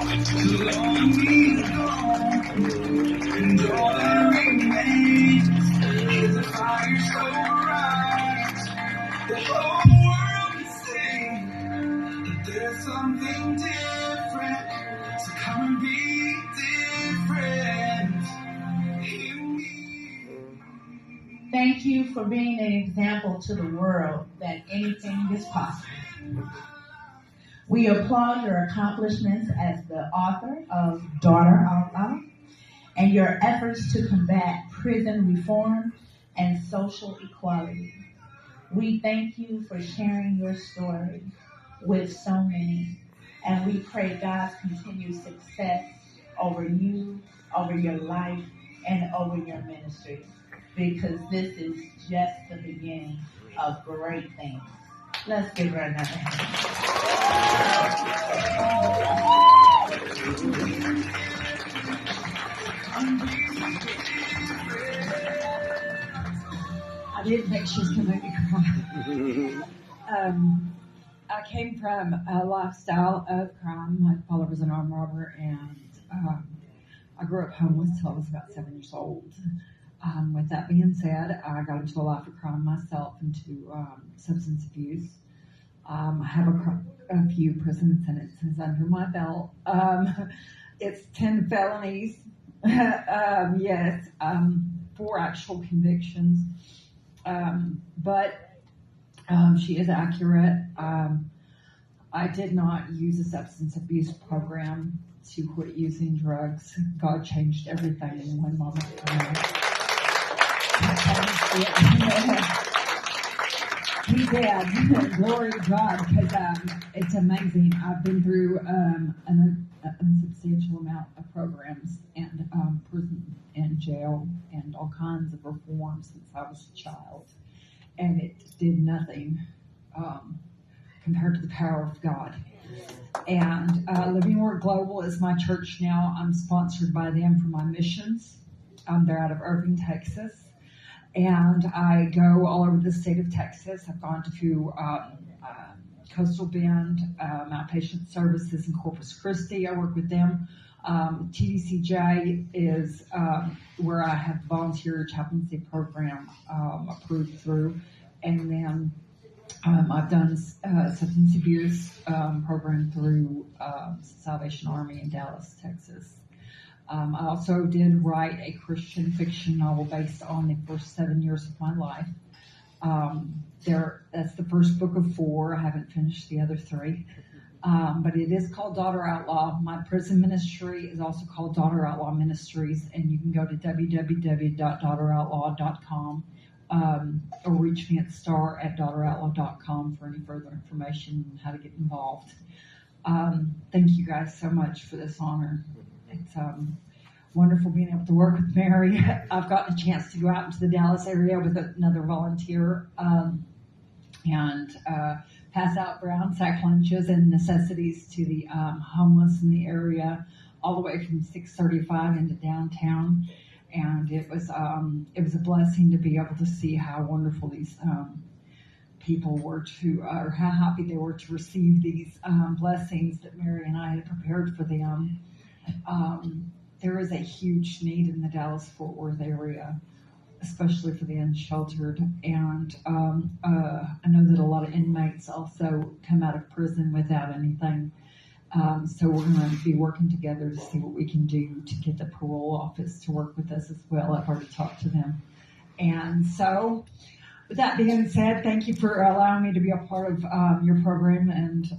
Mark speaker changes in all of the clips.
Speaker 1: Long is gone, and all that remains is a fire so bright. The whole world can see that there's something different. So come and be different. Hear me.
Speaker 2: Thank you for being an example to the world that anything is possible. We applaud your accomplishments as the author of Daughter Out Loud and your efforts to combat prison reform and social equality. We thank you for sharing your story with so many, and we pray God's continued success over you, over your life, and over your ministry, because this is just the beginning of great things. Let's give her another hand.
Speaker 3: I didn't think she was going to make me cry. I came from a lifestyle of crime. My father was an armed robber, and I grew up homeless till I was about 7 years old. With that being said, I got into a life of crime myself, into substance abuse. I have a few prison sentences under my belt. It's 10 felonies. Yes, 4 actual convictions. But she is accurate. I did not use a substance abuse program to quit using drugs. God changed everything in one moment. He did. Glory to God, because it's amazing. I've been through an unsubstantial amount of programs and prison and jail and all kinds of reforms since I was a child. And it did nothing compared to the power of God. And Living Word Global is my church now. I'm sponsored by them for my missions. They're out of Irving, Texas. And I go all over the state of Texas. I've gone to Coastal Bend, Outpatient Services in Corpus Christi. I work with them. TDCJ is where I have volunteer chaplaincy program approved through. And then I've done substance abuse program through Salvation Army in Dallas, Texas. I also did write a Christian fiction novel based on the first 7 years of my life. That's the first book of 4. I haven't finished the other 3. But it is called Daughter Outlaw. My prison ministry is also called Daughter Outlaw Ministries, and you can go to www.daughteroutlaw.com or reach me at star@daughteroutlaw.com for any further information on how to get involved. Thank you guys so much for this honor. It's wonderful being able to work with Mary. I've gotten a chance to go out into the Dallas area with another volunteer and pass out brown sack lunches and necessities to the homeless in the area, all the way from 635 into downtown. And it was a blessing to be able to see how wonderful these people were or how happy they were to receive these blessings that Mary and I had prepared for them. There is a huge need in the Dallas-Fort Worth area, especially for the unsheltered. And I know that a lot of inmates also come out of prison without anything. So we're going to be working together to see what we can do to get the parole office to work with us as well. I've already talked to them. And so, with that being said, thank you for allowing me to be a part of your program and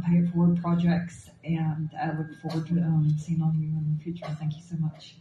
Speaker 3: Pay It Forward projects. And I look forward to seeing all of you in the future. Thank you so much.